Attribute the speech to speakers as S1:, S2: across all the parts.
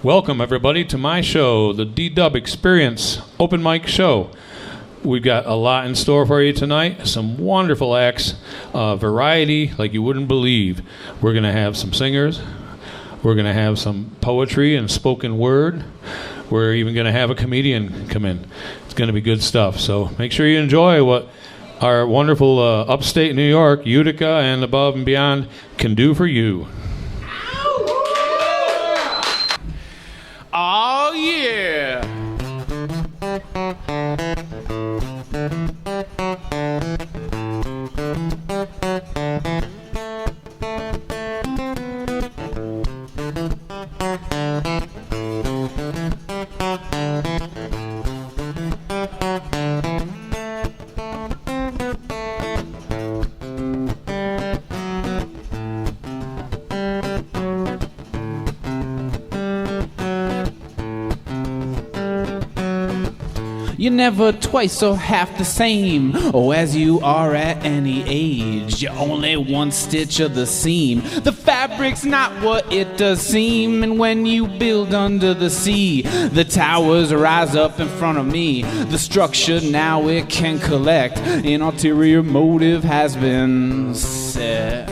S1: Welcome, everybody, to my show, the D-Dubb Experience Open Mic Show. We've got a lot in store for you tonight. Some wonderful acts, variety like you wouldn't believe. We're going to have some singers. We're going to have some poetry and spoken word. We're even going to have a comedian come in. It's going to be good stuff. So make sure you enjoy what our wonderful upstate New York, Utica, and above and beyond can do for you.
S2: Oh, yeah. You're never twice or half the same, oh, as you are at any age. You're only one stitch of the seam. The fabric's not what it does seem. And when you build under the sea, the towers rise up in front of me. The structure now it can collect. An ulterior motive has been set.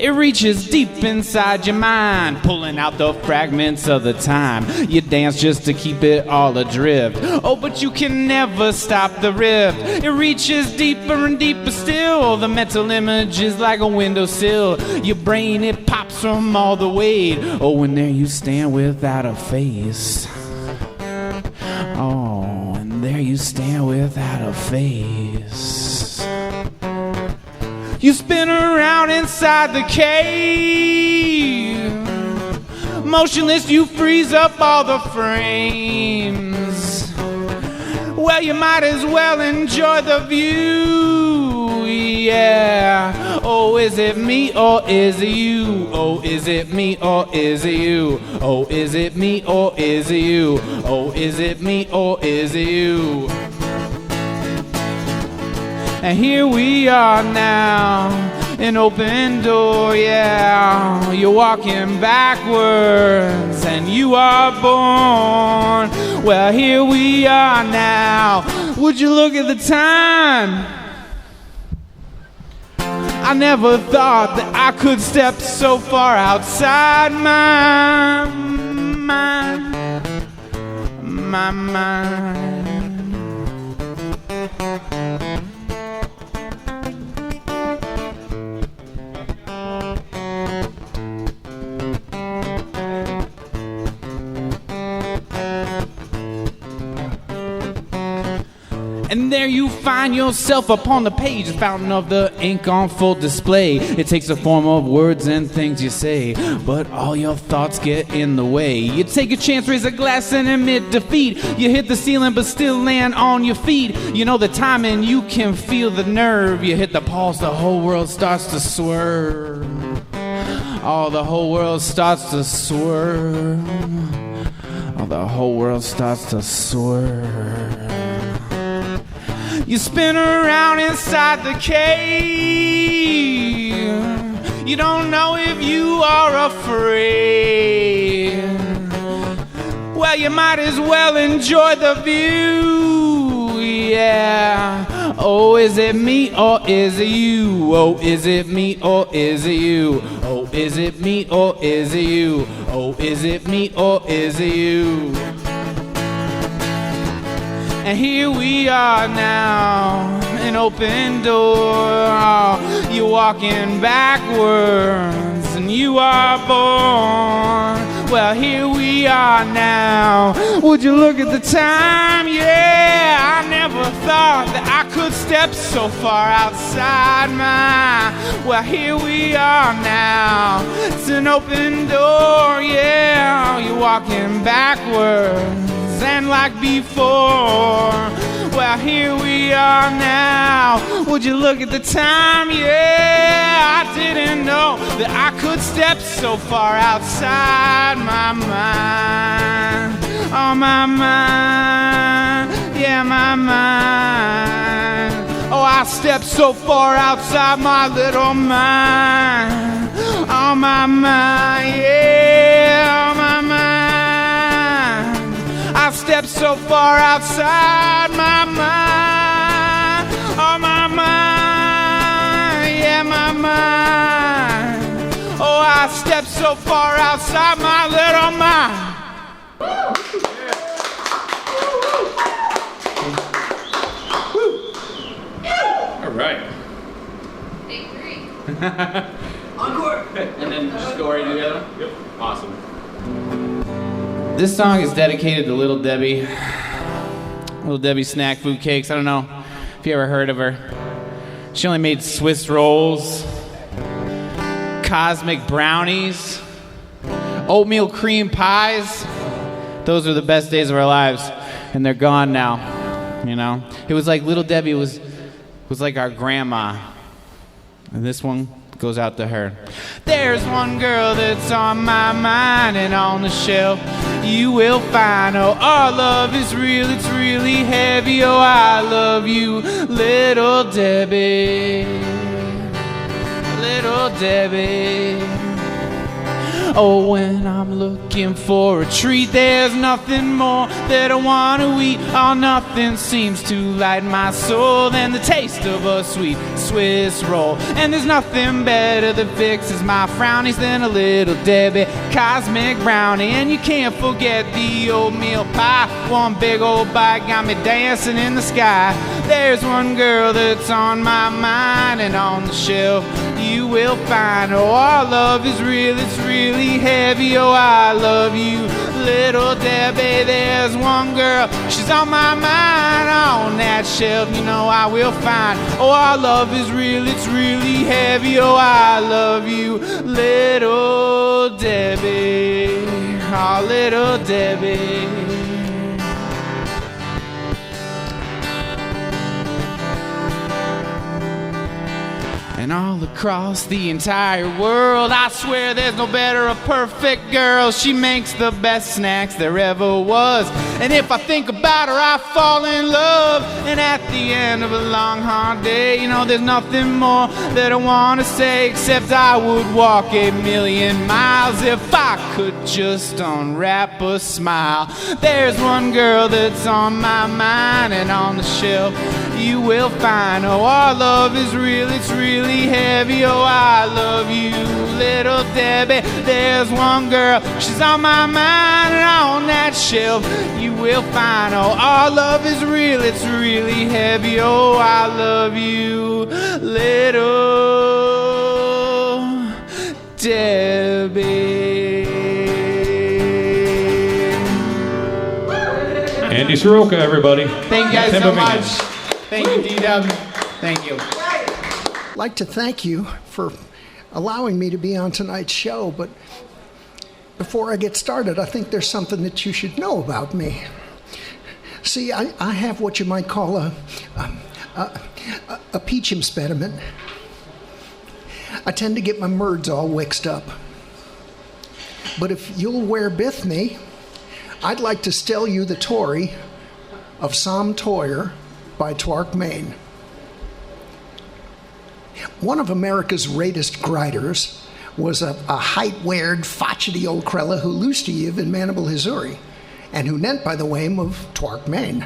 S2: It reaches deep inside your mind, pulling out the fragments of the time. You dance just to keep it all adrift. Oh, but you can never stop the rift. It reaches deeper and deeper still. The mental image is like a windowsill. Your brain, it pops from all the weight. Oh, and there you stand without a face. Oh, and there you stand without a face. You spin around inside the cave. Motionless, you freeze up all the frames. Well, you might as well enjoy the view, yeah. Oh, is it me or is it you? Oh, is it me or is it you? Oh, is it me or is it you? Oh, is it me or is it you? And here we are now, an open door, yeah. You're walking backwards and you are born. Well, here we are now. Would you look at the time? I never thought that I could step so far outside my mind. And there you find yourself upon the page, a fountain of the ink on full display. It takes the form of words and things you say, but all your thoughts get in the way. You take a chance, raise a glass and admit defeat. You hit the ceiling but still land on your feet. You know the timing, you can feel the nerve. You hit the pulse, the whole world starts to swerve. Oh, the whole world starts to swerve. Oh, the whole world starts to swerve. You spin around inside the cave. You don't know if you are afraid. Well, you might as well enjoy the view, yeah. Oh, is it me or is it you? Oh, is it me or is it you? Oh, is it me or is it you? Oh, is it me or is it you? And here we are now, an open door. You're walking backwards and you are born. Well, here we are now. Would you look at the time? Yeah, I never thought that I could step so far outside my. Well, here we are now. It's an open door, yeah. You're walking backwards. And like before, well, here we are now. Would you look at the time? Yeah, I didn't know that I could step so far outside my mind. Oh, my mind, yeah, my mind. Oh, I stepped so far outside my little mind. On my mind, yeah, on my mind. I stepped so far outside my mind. On my mind, yeah, my mind. Oh, I stepped so far outside my little mind.
S1: All right.
S3: Take 3.
S2: Encore. And then just go right together?
S1: Yep. Awesome.
S2: This song is dedicated to Little Debbie. Little Debbie Snack Food Cakes. I don't know if you ever heard of her. She only made Swiss rolls, cosmic brownies, oatmeal cream pies. Those are the best days of our lives, and they're gone now. You know, it was like Little Debbie was like our grandma, and this one goes out to her. There's one girl that's on my mind, and on the shelf you will find, oh, our love is real, it's really heavy, oh, I love you, Little Debbie, Little Debbie. Oh, when I'm looking for a treat, there's nothing more that I want to eat. Oh, nothing seems to light my soul than the taste of a sweet Swiss roll. And there's nothing better that fixes my frownies than a Little Debbie cosmic brownie. And you can't forget the oatmeal pie. One big old bite got me dancing in the sky. There's one girl that's on my mind, and on the shelf you will find, oh, our love is real, it's really heavy, oh, I love you, Little Debbie. There's one girl, she's on my mind, on that shelf, you know I will find, oh, our love is real, it's really heavy, oh, I love you, Little Debbie, oh, Little Debbie. And all across the entire world, I swear there's no better a perfect girl. She makes the best snacks there ever was. And if I think about her, I fall in love. And at the end of a long, hard day, you know, there's nothing more that I want to say, except I would walk 8,000,000 miles if I could just unwrap a smile. There's one girl that's on my mind, and on the shelf you will find, oh, our love is real, it's really heavy, oh, I love you, Little Debbie. There's one girl, she's on my mind, and on that shelf you will find, oh, our love is real, it's really heavy, oh, I love you, Little Debbie.
S1: Andy Soroka, everybody.
S2: Thank you guys so much. Thank you, D-Dubb. Thank you.
S4: I'd like to thank you for allowing me to be on tonight's show, but before I get started, I think there's something that you should know about me. See, I have what you might call a peach impediment. I tend to get my words all mixed up. But if you'll wear with me, I'd like to tell you the story of Sam Toyer by Twark, Maine. One of America's greatest griders was a height-weared, fotchety old crella who used to live in Manabil, Missouri, and who went by the name of Twark, Maine.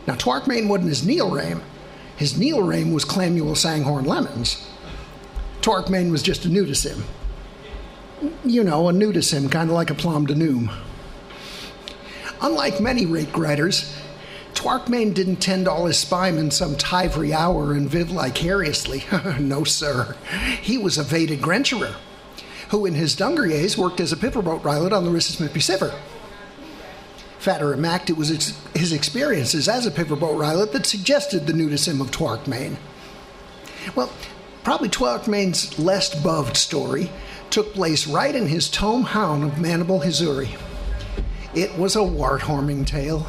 S4: Now, Twark, Maine wasn't his Neil Rame. His Neil Rame was Clamuel Sanghorn Lemons. Twark, Maine was just a nudicim. You know, a nudicim, kind of like a plum de noom. Unlike many rate griders, Twark, Maine didn't tend all his spymen some tivery hour and viv vicariously. No, sir. He was a vated grencherer, who in his younger years worked as a pipperboat pilot on the Mississippi River. Fatter and Mac, it was his experiences as a pipperboat pilot that suggested the nudism of Twark, Maine. Well, probably Twark, Maine's less boved story took place right in his hometown of Manabil, Missouri. It was a wart-horming tale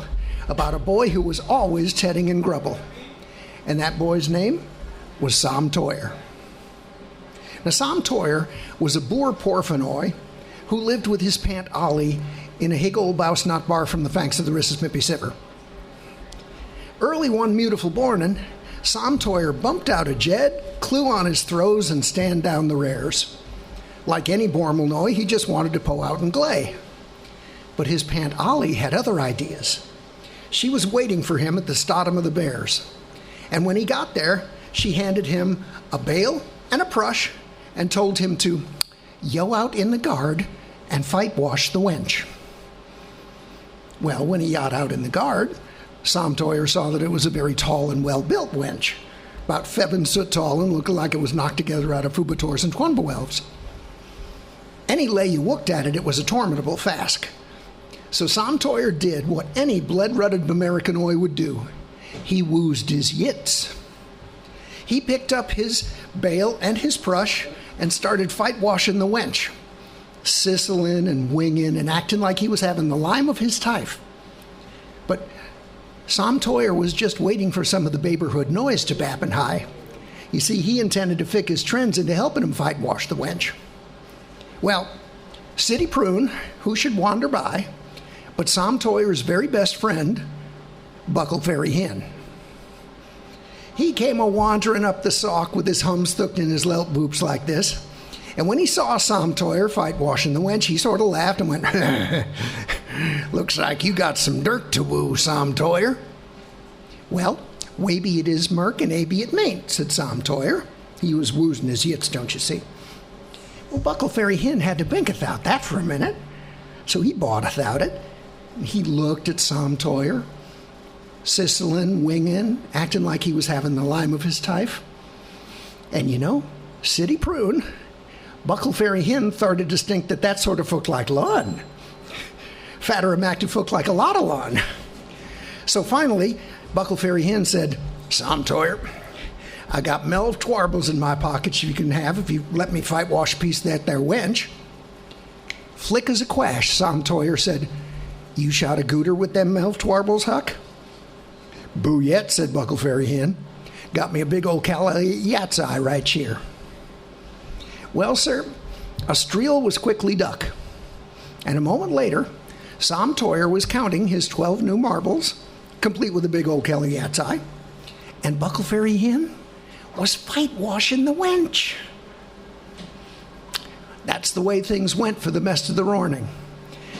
S4: about a boy who was always tedding and grubble. And that boy's name was Sam Toyer. Now, Sam Toyer was a boor porphynoy who lived with his pant Ollie in a hig old bouse not far from the banks of the Mississippi River. Early one beautiful morning, Sam Toyer bumped out of Jed, clue on his throws, and stand down the rares. Like any Bormelnoy, he just wanted to pull out and glay. But his Pant Ollie had other ideas. She was waiting for him at the Stottom of the Bears. And when he got there, she handed him a bale and a brush and told him to yo out in the guard and fight wash the wench. Well, when he got out in the guard, Sam Toyer saw that it was a very tall and well-built wench, about 7 foot tall and looking like it was knocked together out of Fubators and Twunbawelves. Any lay you looked at it, it was a tormentable fask. So Sam Toyer did what any blood-rutted Americanoy would do. He woozed his yits. He picked up his bale and his brush and started fight-washing the wench, sizzling and winging and acting like he was having the lime of his life. But Sam Toyer was just waiting for some of the neighborhood noise to bappen high. You see, he intended to fick his trends into helping him fight-wash the wench. Well, City Prune, who should wander by, but Sam Toyer's very best friend, Buckleberry Hen. He came a-wandering up the sock with his hums thucked in his lelt boops like this, and when he saw Sam Toyer fight-washing the wench, he sort of laughed and went, "Looks like you got some dirt to woo, Sam Toyer." "Well, maybe it is Merc and maybe it mayn't," said Sam Toyer. He was woozing his yits, don't you see? Well, Buckleberry Hen had to think about that for a minute, so he bought about it. He looked at Sam Toyer, sizzling, winging, acting like he was having the lime of his life. And you know, City Prune, Buckleberry Hen started to think that sort of looked like lawn. Fatter and active looked like a lot of lawn. So finally, Buckleberry Hen said, "Sam Toyer, I got Melv Twarbles in my pockets you can have if you let me fight wash a piece of that there wench." Flick as a quash, Sam Toyer said, "You shot a gooter with them Melv Twarbles, Huck?" "Boo yet," said Buckleberry Hen. "Got me a big old Yat's eye right here." Well, sir, a streel was quickly duck. And a moment later, Sam Toyer was counting his 12 new marbles, complete with a big old Yat's eye, and Buckleberry Hen was fight-washing the wench. That's the way things went for the rest of the morning.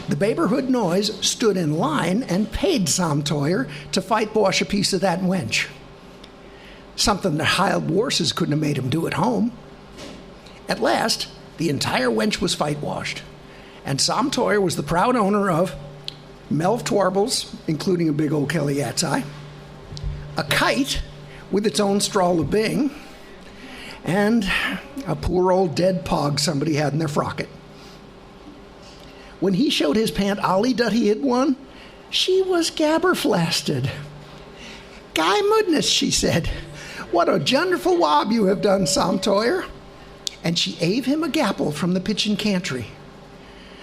S4: The neighborhood noise stood in line and paid Sam Toyer to fight-wash a piece of that wench. Something that hired horses couldn't have made him do at home. At last, the entire wench was fight-washed, and Sam Toyer was the proud owner of Melv Twarbles, including a big old Yat's eye, a kite with its own straw of bing, and a poor old dead pog somebody had in their frocket. When he showed his Pant Ollie that he had won, she was gabberflasted. "Guy Mudness," she said, "what a wonderful wob you have done, Sam Toyer." And she gave him a gapple from the pitchin' cantry.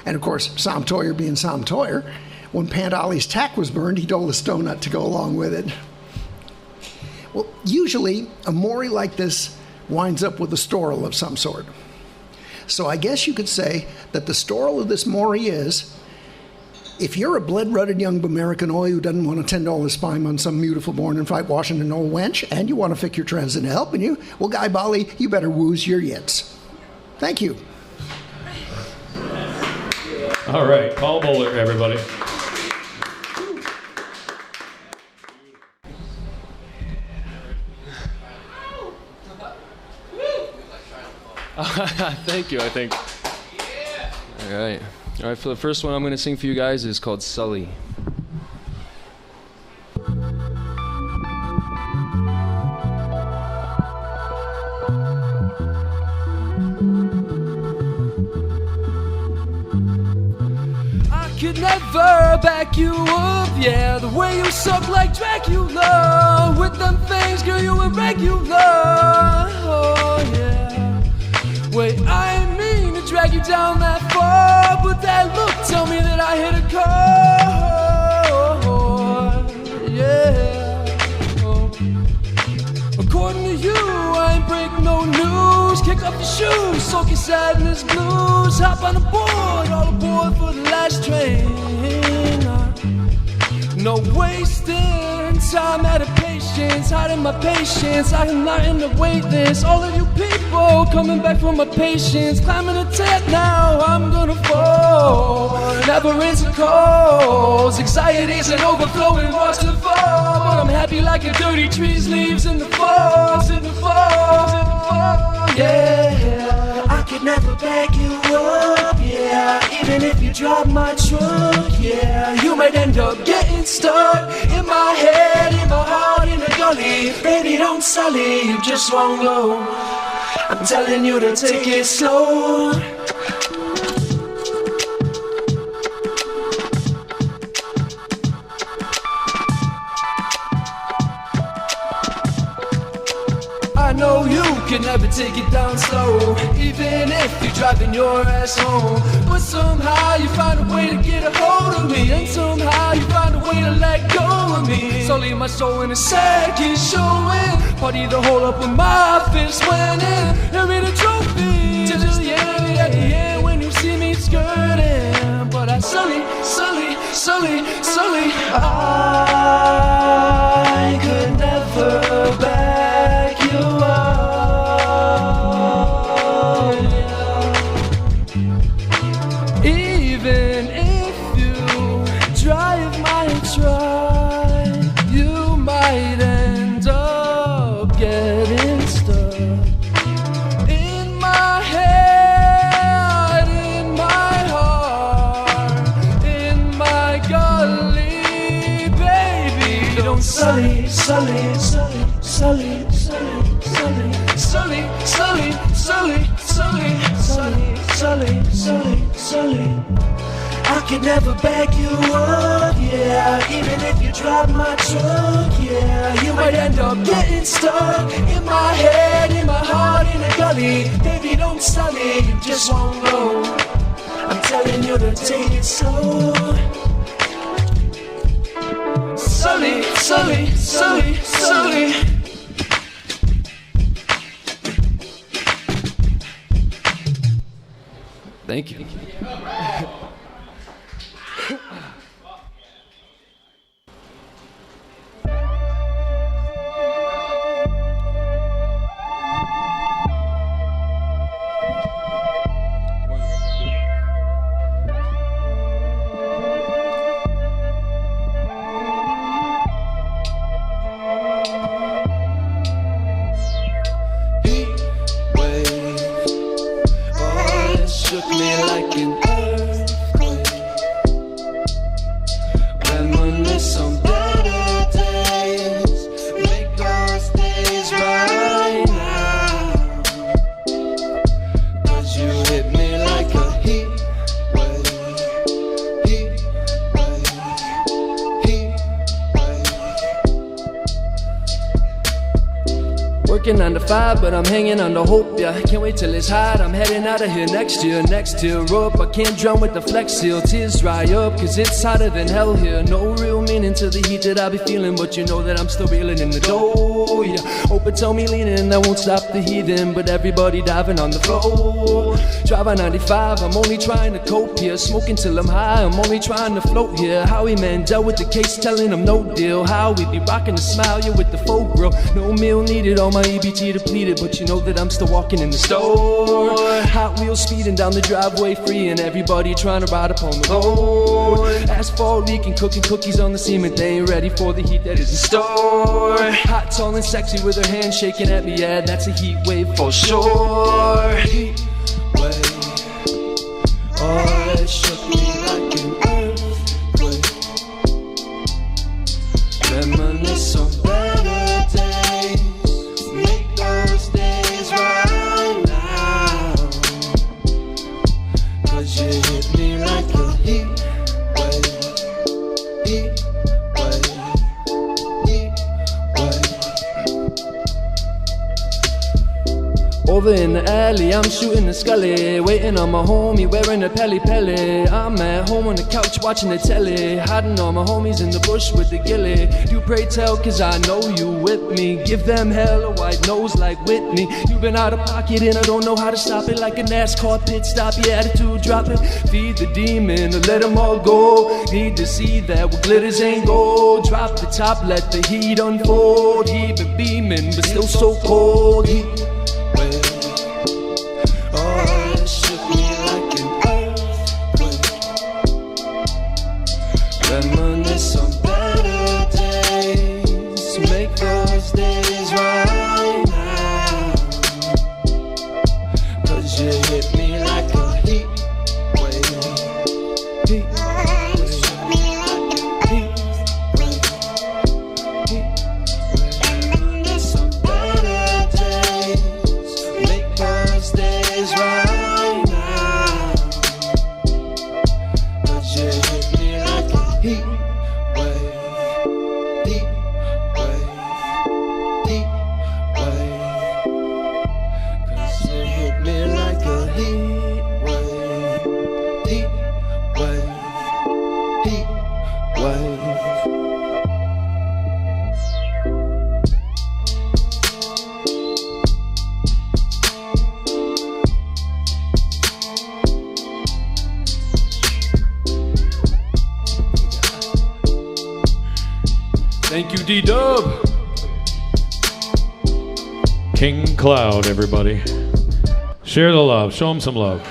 S4: And of course, Sam Toyer being Sam Toyer, when Pant Ollie's tack was burned, he told the stone nut to go along with it. Well, usually a Maury like this winds up with a storl of some sort. So I guess you could say that the storl of this Maury is, if you're a blood-rutted young Americanoy who doesn't want a $10 spime on some beautiful born and fight washing an old wench, and you want to fix your trends into helping you, well, Guy Bolly, you better woos your yits. Thank you.
S1: All right, Paul Bowler, everybody.
S5: Thank you, I think. Yeah. All right, for the first one I'm going to sing for you guys is called Sully. I could never back you up, yeah, the way you suck like Dracula. With them things, girl, you irregular. Oh, yeah. Wait, I ain't mean to drag you down that far, but that look tell me that I hit a chord, yeah. Oh. According to you, I ain't breaking no news. Kick off your shoes, soak your sadness blues. Hop on aboard, all aboard for the last train. No wasting time at a pace. patience, hiding my patience. I am not in the wait list. All of you people coming back for my patience. Climbing a tent now, I'm gonna fall. Never ends and calls. Anxieties and overflowing waterfall. But I'm happy like a dirty tree's leaves in the falls, in the falls, in the falls. Yeah, I could never back you up. Yeah, even if you drop my truck. Yeah, you might end up getting stuck in my head, in my heart, in the gully. Baby, don't sully, you just won't go. I'm telling you to take it slow. I know you can never take it down slow, even if you're driving your ass home. But somehow you find a way to get a hold of me, and somehow you find a way to let go of me. So leave my soul in a sack, it's showing. Party the whole up with my fist winning. Hand me the trophy till the end, at the end when you see me skirting. But I Sully, Sully, Sully, Sully, I could never back you up. Even if you drive my truck, you might end up getting stuck in my head, in my heart, in my gully, baby. Don't sully, sully, sully, sully, sully, sully, sully, sully, sully, sully, sully, sully, sully, sully. I could never back you up, yeah. Even if you drop my truck, yeah. You might end up getting stuck in my head, in my heart, in a gully. Baby, don't sully, you just won't go. I'm telling you to take it slow. Sully, Sully, Sully, Sully. Thank you. Shook me like an earthquake. Reminisce on better days. Make those days right now. 'Cause you hit me like a heat wave. Heat wave. Heat wave. Working 9 to 5, but I'm hanging on to hope, yeah. Can't wait till it's hot, I'm heading out of here next year. Next year up, I can't drown with the Flex Seal. Tears dry up, cause it's hotter than hell here. No real meaning to the heat that I be feeling, but you know that I'm still reeling in the dough, yeah. Hope it's on me leaning, I won't stop the heathen, but everybody diving on the floor. Driving 95, I'm only trying to cope here. Smoking till I'm high, I'm only trying to float here. Howie man dealt with the case, telling him no deal. How we be rocking the smile, yeah, with the faux grill. No meal needed, all my EBT depleted, but you know that I'm still walking in the store. Hot wheels speeding down the driveway free, and everybody trying to ride upon the road. Asphalt leaking, cooking cookies on the cement. They ain't ready for the heat that is in store. Hot, tall, and sexy with her hand shaking at me. Yeah, that's a heat wave for sure. Heat wave. Oh, it shook me like an earthquake. Reminisce on better days. Make those days right now. 'Cause you hit me like a heat wave. Heat wave. Heat wave. Over in the alley belly, I'm shooting the Scully. Waiting on my homie, wearing a Pelly Pelly. I'm at home on the couch watching the telly. Hiding all my homies in the bush with the ghillie. Do pray tell, cause I know you with me. Give them hell a white nose like Whitney. You've been out of pocket and I don't know how to stop it. Like a NASCAR pit stop, your attitude dropping. Feed the demon or let them all go. Need to see that what glitters ain't gold. Drop the top, let the heat unfold. He been beaming, but still so cold. He it shook me like an earthquake. Reminisce on better days. Make those days right now. Cause you hit me like a heat wave. Heat Thank you, D-Dubb.
S1: King Cloud, everybody. Share the love. Show him some love.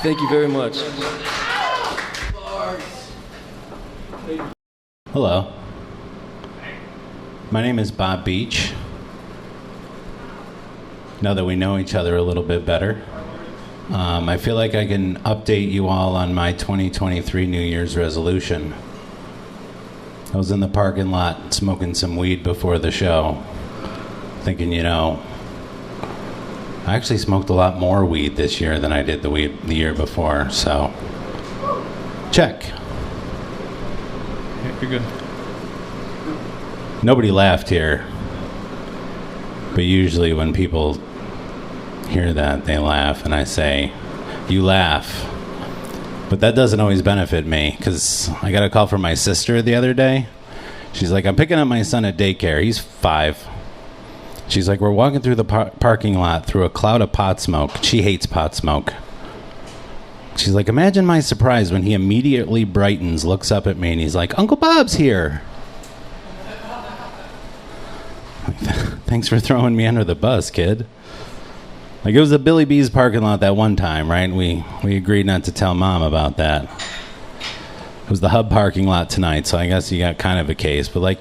S5: Thank you very much.
S6: Hello. My name is Bob Beach. Now that we know each other a little bit better, I feel like I can update you all on my 2023 New Year's resolution. I was in the parking lot smoking some weed before the show, thinking, I actually smoked a lot more weed this year than I did the year before, so check.
S1: Yeah, you're good.
S6: Nobody laughed here, but usually when people hear that, they laugh, and I say, you laugh. But that doesn't always benefit me, because I got a call from my sister the other day. She's like, I'm picking up my son at daycare. He's 5. She's like, we're walking through the parking lot through a cloud of pot smoke. She hates pot smoke. She's like, imagine my surprise when he immediately brightens, looks up at me, and he's like, Uncle Bob's here. Thanks for throwing me under the bus, kid. Like, it was the Billy B's parking lot that one time, right? We agreed not to tell Mom about that. It was the Hub parking lot tonight, so I guess you got kind of a case. But,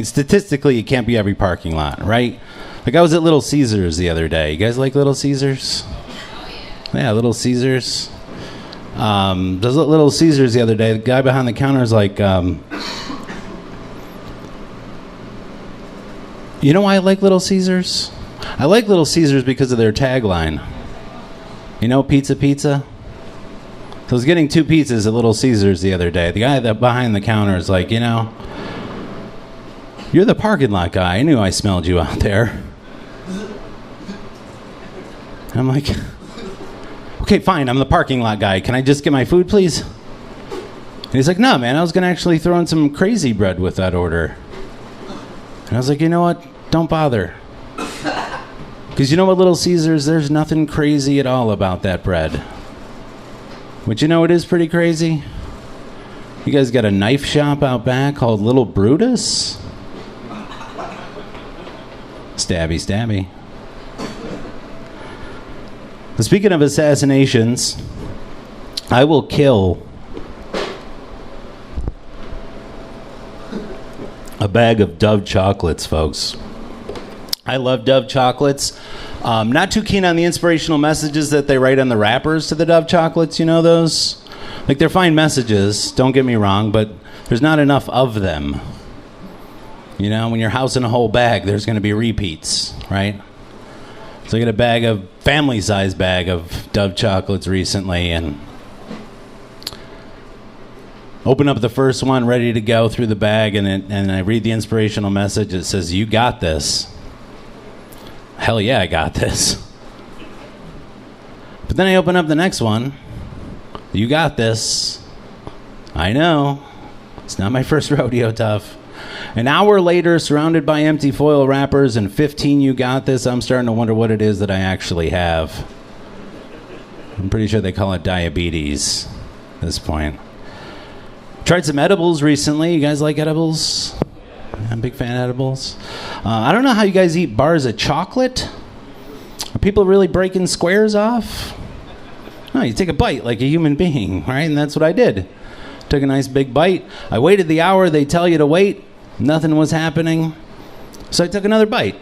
S6: statistically, it can't be every parking lot, right? Like, I was at Little Caesars the other day. You guys like Little Caesars? Yeah, Little Caesars. I was at Little Caesars the other day. The guy behind the counter is like, you know why I like Little Caesars? I like Little Caesars because of their tagline. Pizza, pizza? So I was getting 2 pizzas at Little Caesars the other day. The guy that behind the counter is like, you're the parking lot guy. I knew I smelled you out there. I'm like, okay, fine, I'm the parking lot guy. Can I just get my food, please? And he's like, no, man, I was going to actually throw in some crazy bread with that order. And I was like, you know what? Don't bother. Because you know what, Little Caesars, there's nothing crazy at all about that bread. But you know what is pretty crazy? You guys got a knife shop out back called Little Brutus? Stabby, stabby. But speaking of assassinations, I will kill a bag of Dove chocolates, folks. I love Dove chocolates. Not too keen on the inspirational messages that they write on the wrappers to the Dove chocolates. You know those? Like, they're fine messages, don't get me wrong, but there's not enough of them. When you're housing a whole bag, there's going to be repeats, right? So I got a family-sized bag of Dove chocolates recently, and Open up the first one, ready to go through the bag, and I read the inspirational message. It says, "You got this." Hell yeah, I got this. But then I open up the next one. "You got this." I know. It's not my first rodeo, tough. An hour later, surrounded by empty foil wrappers and 15 "You got this," I'm starting to wonder what it is that I actually have. I'm pretty sure they call it diabetes at this point. Tried some edibles recently. You guys like edibles? I'm a big fan of edibles. I don't know how you guys eat bars of chocolate. Are people really breaking squares off? No, you take a bite like a human being, right? And that's what I did. Took a nice big bite. I waited the hour they tell you to wait. Nothing was happening. So I took another bite.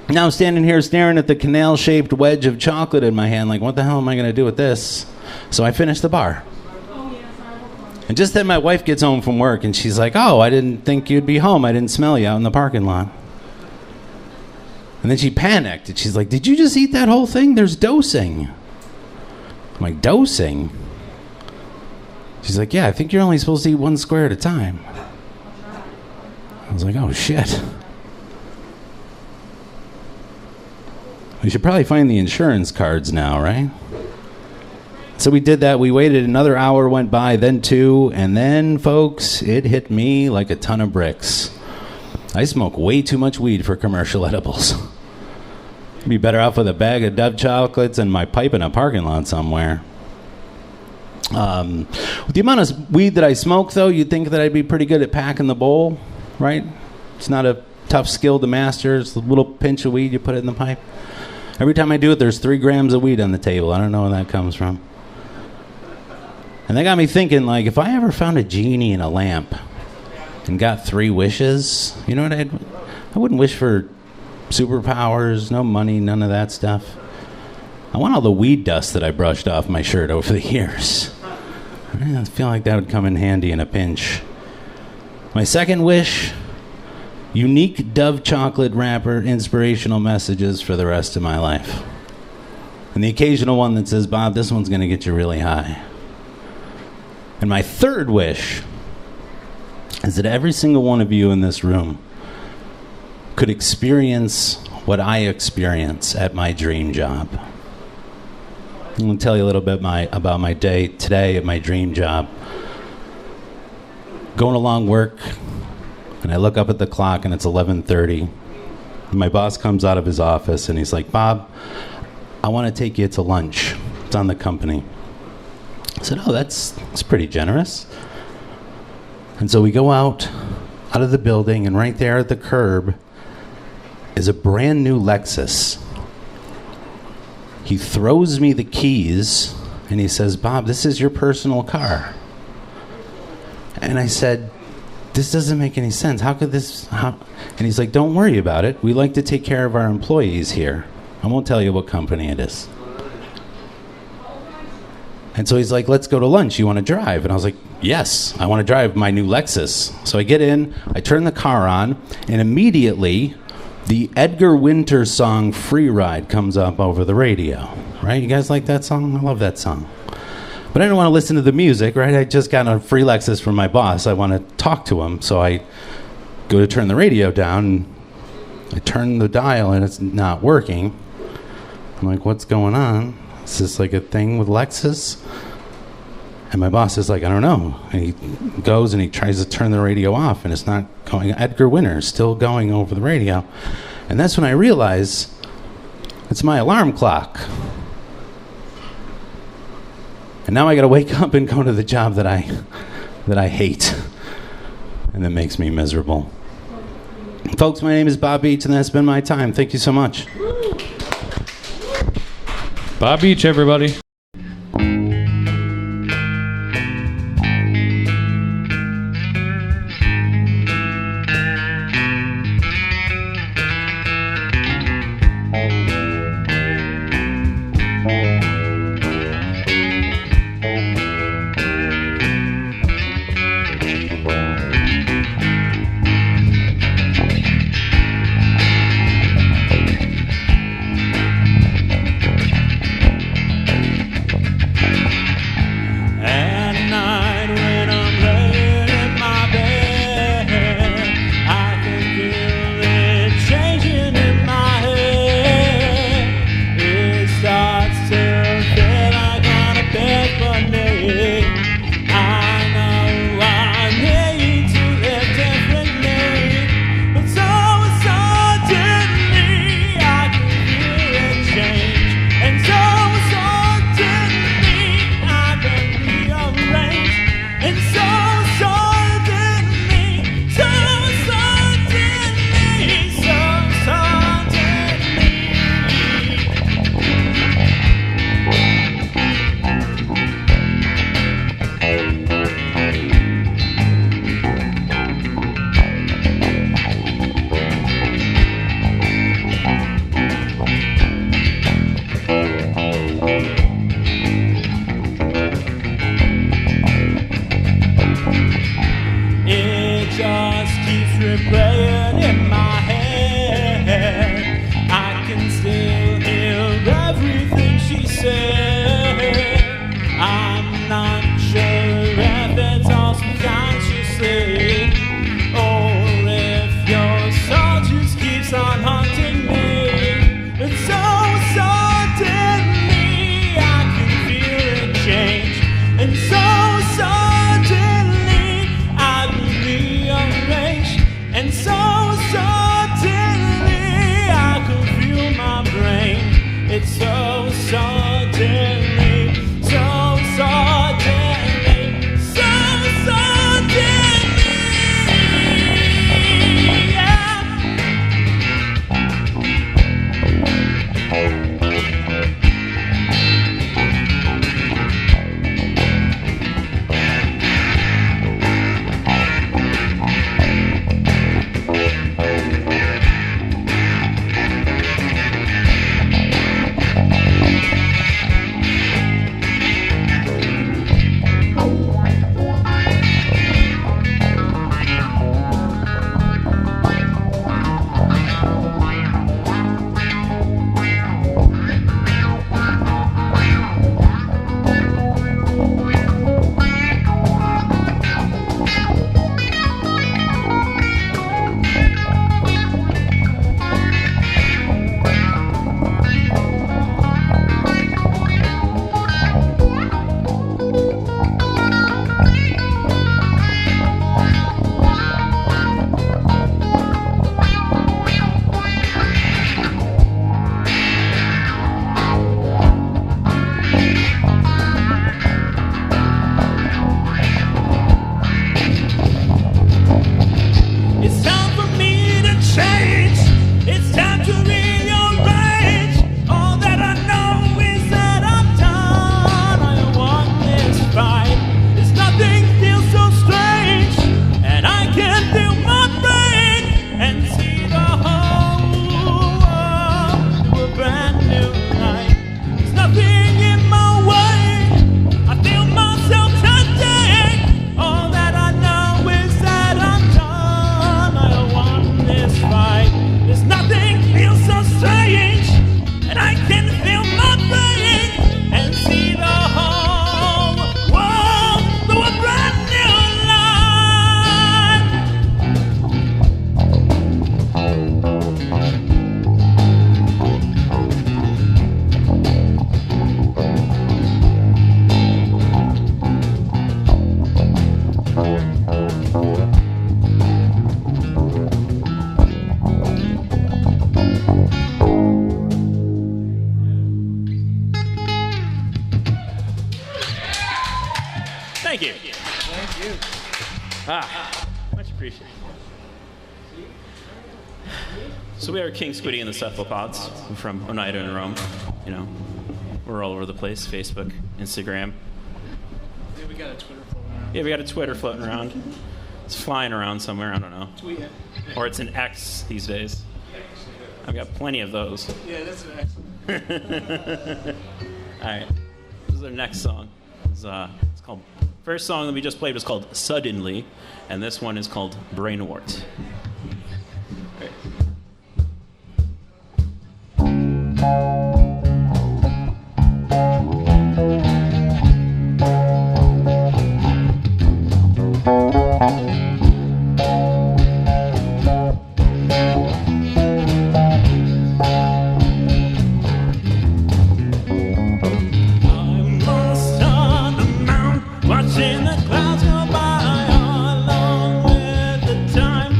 S6: Now I'm standing here staring at the canal-shaped wedge of chocolate in my hand like, what the hell am I going to do with this? So I finished the bar. And just then my wife gets home from work and she's like, "Oh, I didn't think you'd be home. I didn't smell you out in the parking lot." And then she panicked and she's like, "Did you just eat that whole thing? There's dosing." I'm like, "Dosing?" She's like, "Yeah, I think you're only supposed to eat one square at a time." I was like, "Oh, shit. We should probably find the insurance cards now, right?" So we did that. We waited. Another hour went by, then 2, and then, folks, it hit me like a ton of bricks. I smoke way too much weed for commercial edibles. I'd be better off with a bag of Dove chocolates and my pipe in a parking lot somewhere. With the amount of weed that I smoke, though, you'd think that I'd be pretty good at packing the bowl, right? It's not a tough skill to master. It's a little pinch of weed, you put it in the pipe. Every time I do it, there's 3 grams of weed on the table. I don't know where that comes from. And that got me thinking, like, if I ever found a genie in a lamp and got 3 wishes, you know what I wouldn't wish for superpowers, no money, none of that stuff. I want all the weed dust that I brushed off my shirt over the years. I feel like that would come in handy in a pinch. My second wish, unique Dove chocolate wrapper inspirational messages for the rest of my life. And the occasional one that says, "Bob, this one's going to get you really high." And my third wish is that every single one of you in this room could experience what I experience at my dream job. I'm going to tell you a little bit about my day today at my dream job. Going along work, and I look up at the clock, and it's 11:30. And my boss comes out of his office, and he's like, "Bob, I want to take you to lunch. It's on the company." I said, "Oh, that's pretty generous." And so we go out of the building, and right there at the curb is a brand new Lexus. He throws me the keys, and he says, "Bob, this is your personal car." And I said, "This doesn't make any sense. How could this..." And he's like, "Don't worry about it. We like to take care of our employees here. I won't tell you what company it is." And so he's like, "Let's go to lunch. You want to drive?" And I was like, "Yes, I want to drive my new Lexus." So I get in, I turn the car on, and immediately the Edgar Winter song "Free Ride" comes up over the radio. Right? You guys like that song? I love that song. But I don't want to listen to the music, right? I just got a free Lexus from my boss. I want to talk to him. So I go to turn the radio down, and I turn the dial, and it's not working. I'm like, "What's going on? Is this like a thing with Lexus?" And my boss is like, "I don't know." And he goes and he tries to turn the radio off, and it's not going. Edgar Winter is still going over the radio. And that's when I realize it's my alarm clock. And now I got to wake up and go to the job that I hate, and that makes me miserable. Folks, my name is Bob Beach, and that's been my time. Thank you so much.
S1: Bob Beach, everybody.
S7: Much appreciated. So we are King Squiddy and the Cephalopods. We're from Oneida and Rome. You know, we're all over the place. Facebook, Instagram.
S2: Yeah, we got a Twitter floating around.
S7: Yeah, we got a Twitter floating around. It's flying around somewhere. I don't know.
S2: Tweet it.
S7: Or it's an X these days. I've got plenty of those.
S2: Yeah, that's an excellent.
S7: All right. This is our next song. It's called. First song that we just played was called "Suddenly," and this one is called "Brainwort."
S8: Watching the clouds go by along with the time.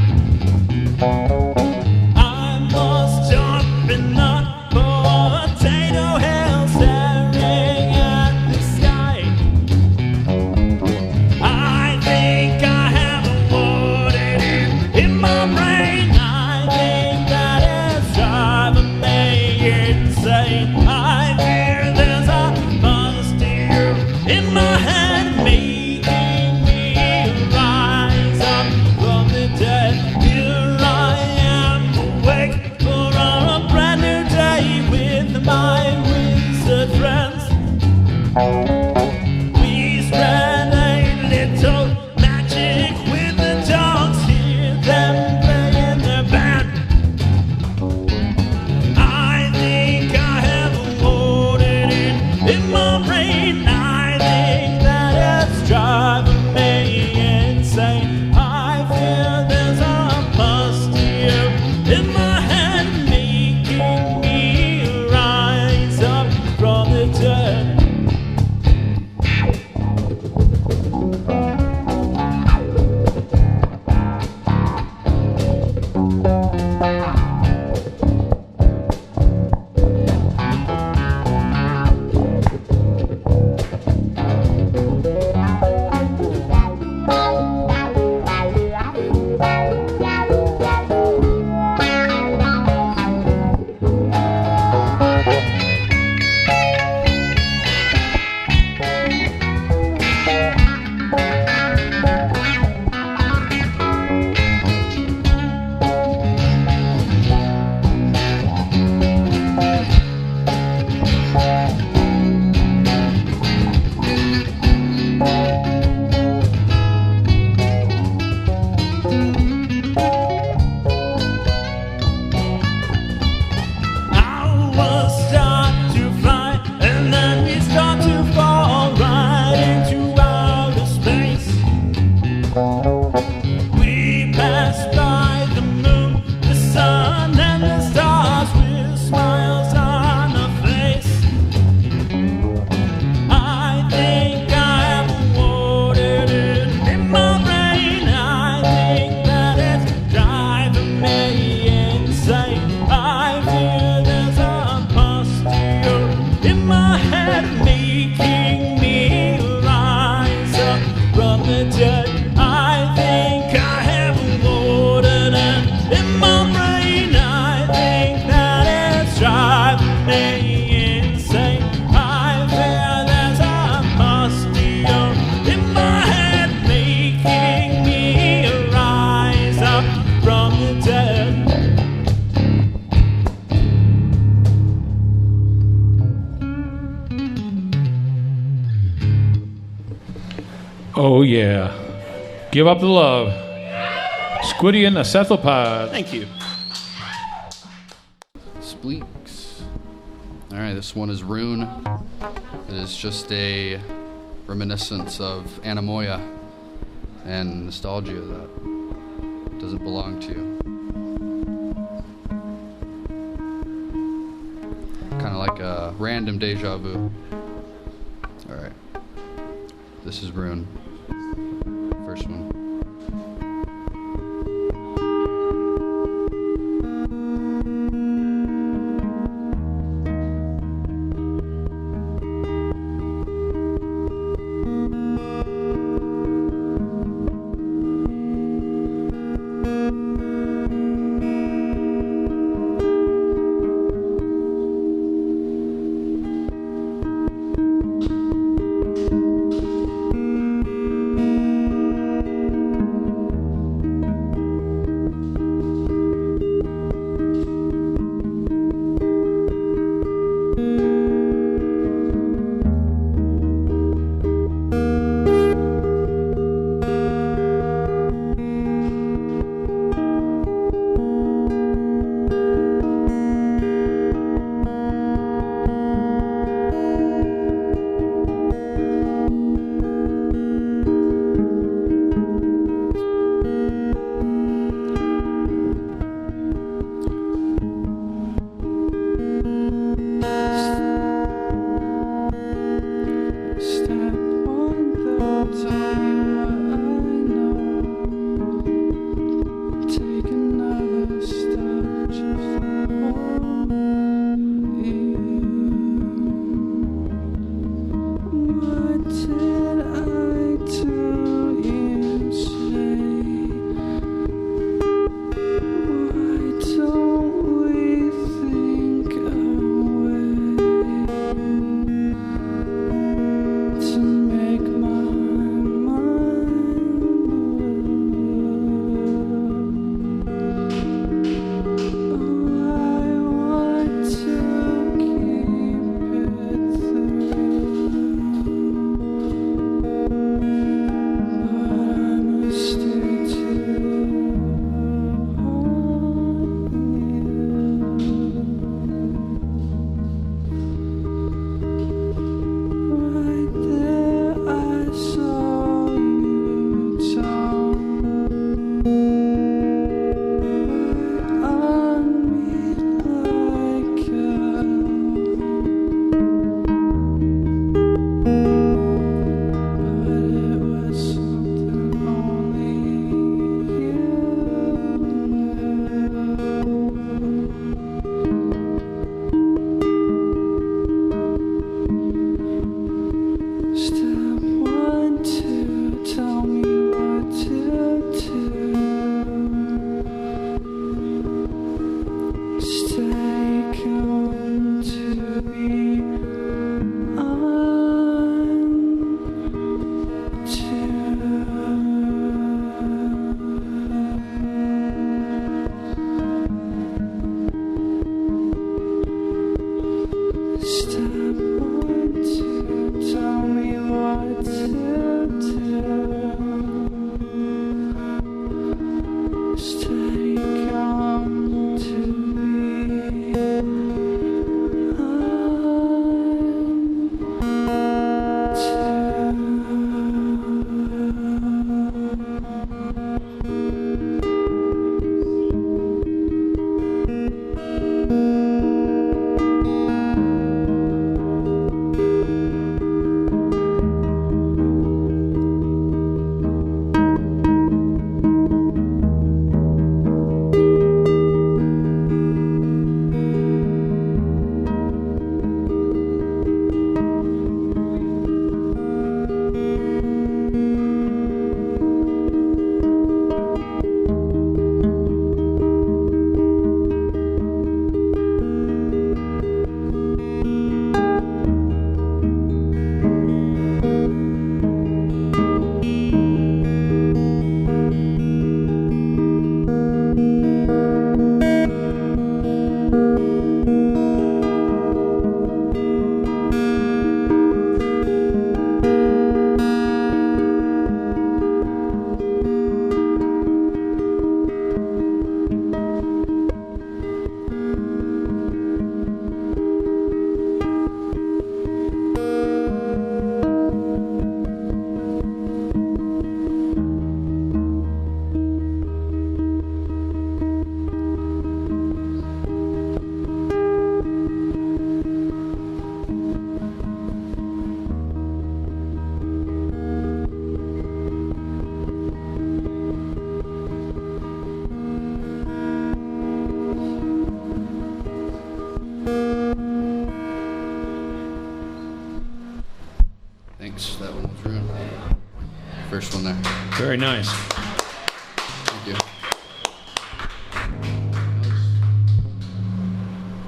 S1: Oh, yeah. Give up the love. Squiddy and the Cephalopod.
S7: Thank you.
S9: Spleeks. All right, this one is Rune. It is just a reminiscence of Anamoya and nostalgia that doesn't belong to you. Kind of like a random deja vu. All right. This is Rune. First one. first one there.
S1: Very nice.
S9: Thank you.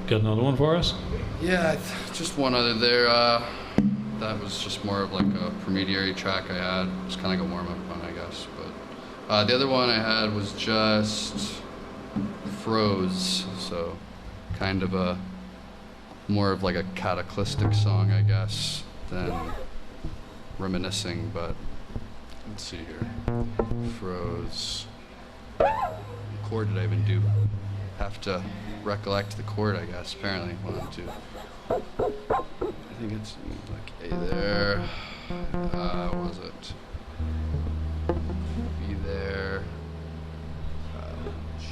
S1: Got another one for us?
S9: Yeah, just one other there. That was just more of like a intermediary track I had. It's kind of like a warm-up one, I guess. But the other one I had was just Froze, so kind of a more of like a cataclysmic song, I guess, than reminiscing. But let's see here. Froze. What chord did I even do? Have to recollect the chord, I guess. Apparently, 1, 2. I think it's like A there. What was it? B there. G.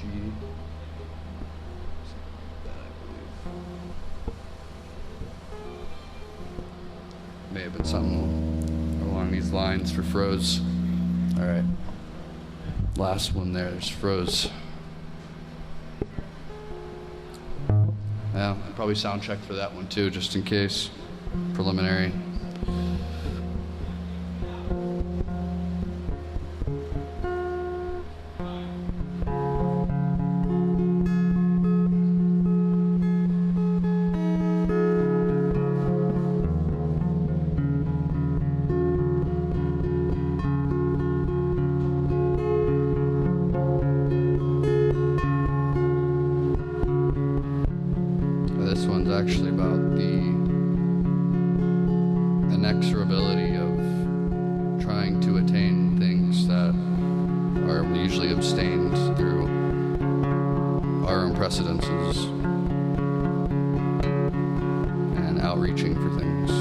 S9: That, I believe. May have been something along these lines for Froze. All right. Last one there. There's Froze. Yeah, I'll probably sound check for that one too, just in case. Preliminary. This one's actually about the inexorability of trying to attain things that are usually abstained through our own precedences and outreaching for things.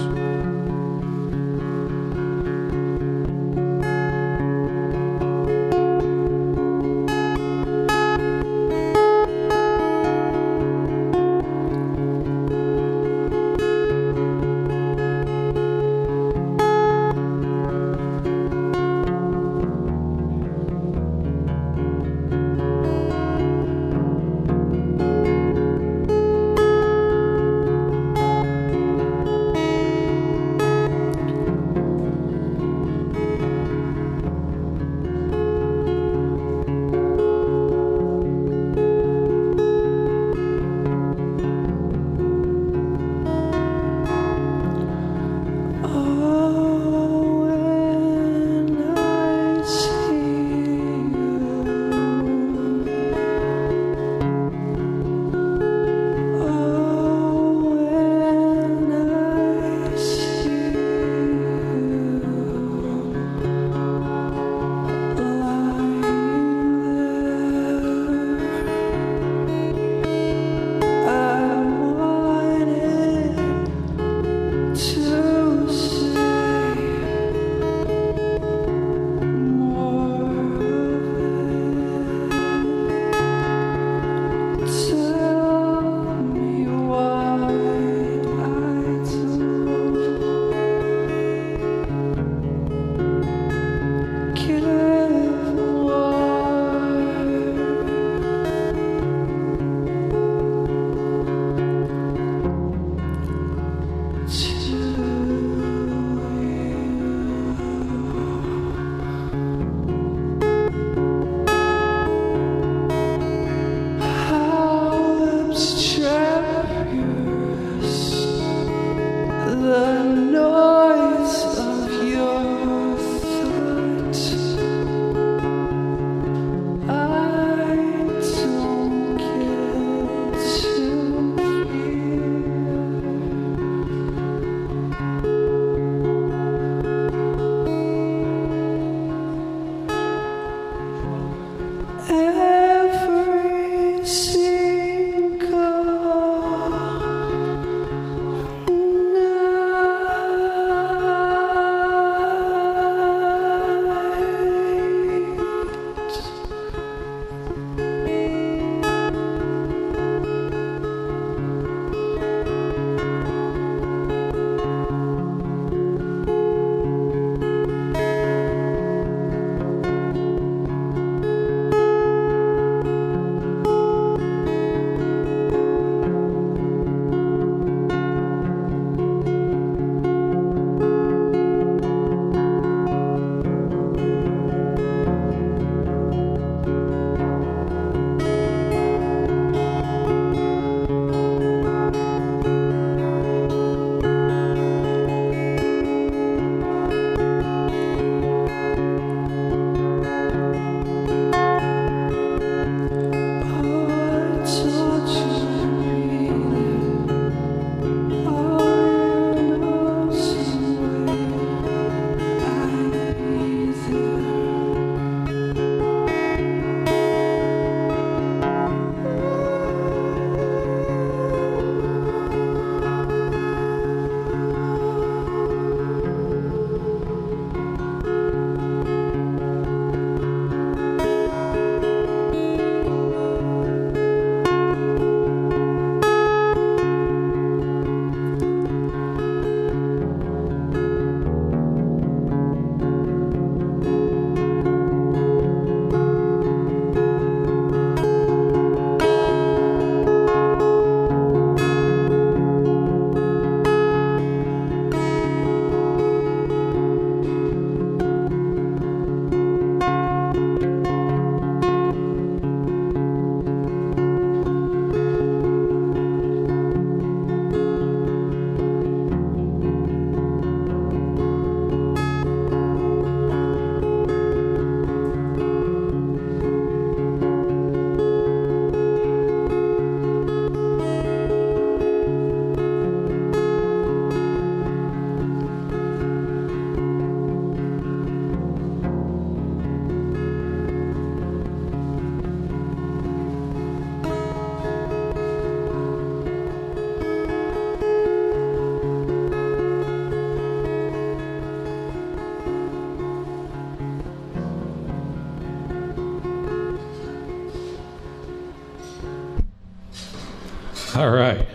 S1: All right.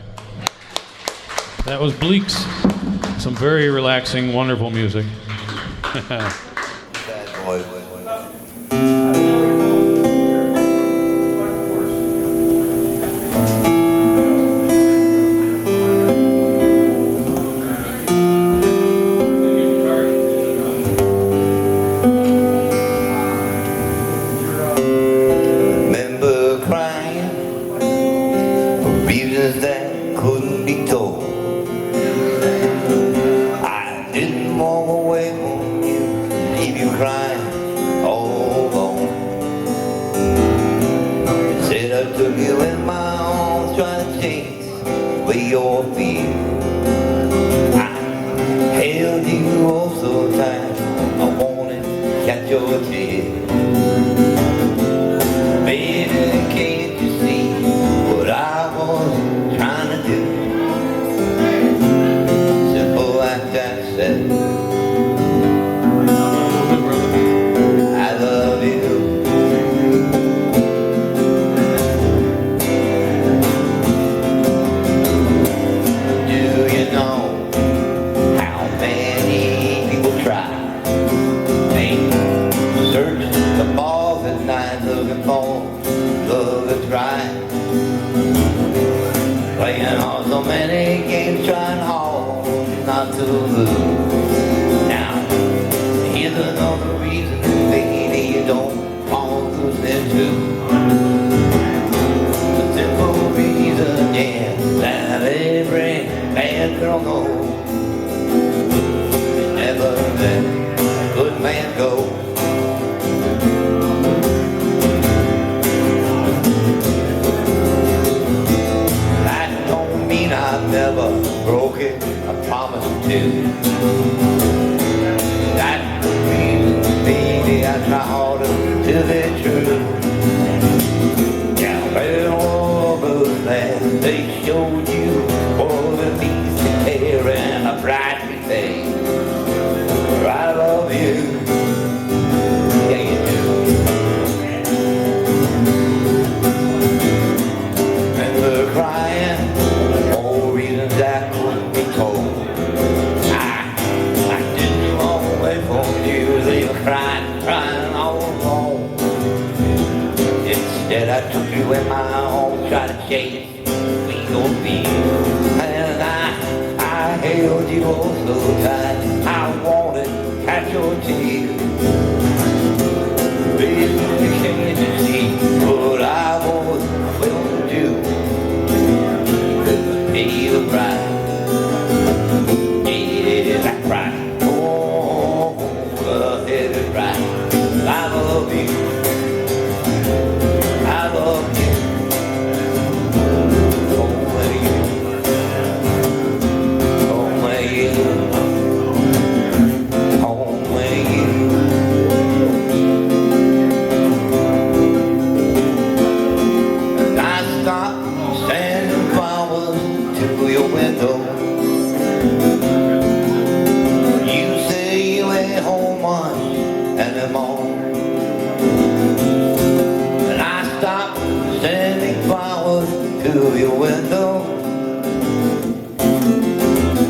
S1: That was Bleeks. Some very relaxing, wonderful music.
S10: Remember crying for reasons that couldn't be told. I didn't walk away from you, leave you crying all alone. Said I took you in my arms, trying to chase away your fear. I held you oh so tight, I wanted to catch your tears. Baby, can't you see what I was trying to do? Simple like that said, I love you. Do you know how many people try? They search the balls at night looking for love that's right. Playing on so many games, trying hard not to lose. Now, here's another reason, baby, you don't want to lose too. The simple reason, yeah, that every bad girl knows. Never let a good man go. I've never broken a promise to. That's the reason, baby, I try harder to be true. Yeah, well, all those lands, they showed you all the peace and care and a bright thing. I love you. Yeah, you do. Remember crying? That couldn't be told. I didn't walk away from you, they were crying all alone. Instead I took you in my arms, tried to chase your fear. And I held you oh so tight, I wanted to catch your tears. Baby, can't you see what I was willing to do? Be the bride, yeah, that bride, oh, the heavy bride. I love you, I love you, only you, only you, only you. And I stopped sending flowers to your window. You say you ain't home much anymore. And I stopped sending flowers to your window.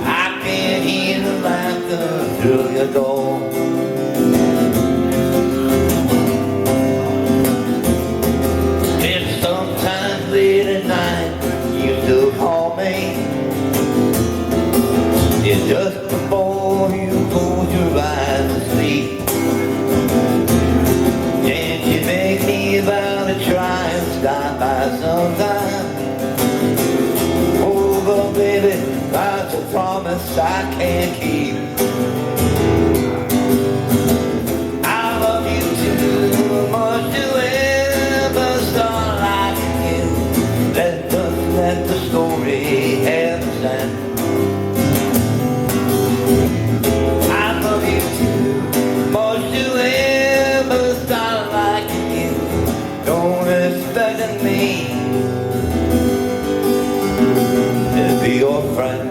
S10: I can hear the laughter through your door. It's sometimes late at night, you still call me. It's just before you close your eyes to sleep. Can't you make me vow to try and stop by sometime? Oh, but baby, that's a promise I can't keep. I love you too much to ever start like you. Let the story have its end. I love you too much to ever start like you. Don't expect me to be your friend.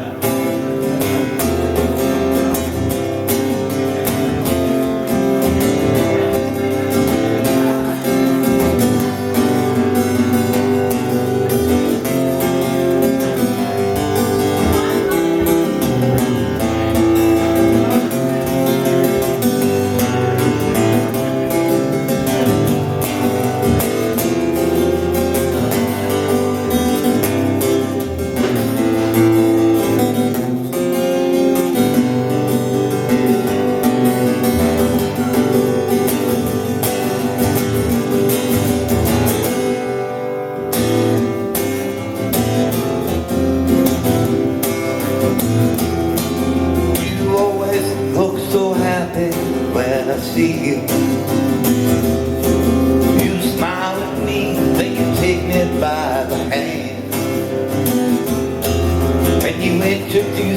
S10: to see you. You smile at me, then you take me by the hand, and you introduce